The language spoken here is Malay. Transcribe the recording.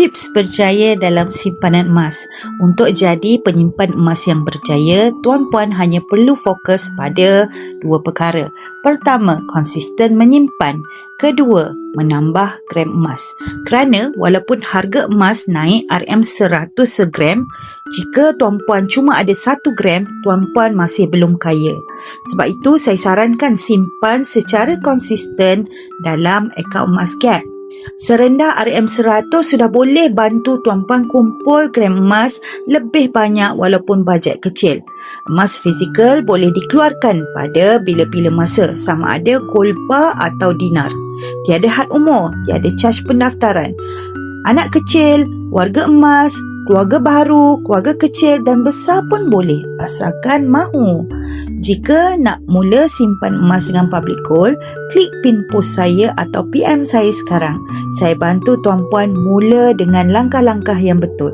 Tips berjaya dalam simpanan emas. Untuk jadi penyimpan emas yang berjaya, tuan-puan hanya perlu fokus pada dua perkara. Pertama, konsisten menyimpan. Kedua, menambah gram emas. Kerana walaupun harga emas naik RM100 segram, jika tuan-puan cuma ada 1 gram, tuan-puan masih belum kaya. Sebab itu, saya sarankan simpan secara konsisten dalam akaun emas Gap. Serendah RM100 sudah boleh bantu tuan-puan kumpul gram emas lebih banyak walaupun bajet kecil. Emas fizikal boleh dikeluarkan pada bila-bila masa, sama ada gold bar atau dinar. Tiada had umur, tiada caj pendaftaran. Anak kecil, warga emas, keluarga baru, keluarga kecil dan besar pun boleh, asalkan mahu. Jika nak mula simpan emas dengan Public Gold, klik pin post saya atau PM saya sekarang. Saya bantu tuan-puan mula dengan langkah-langkah yang betul.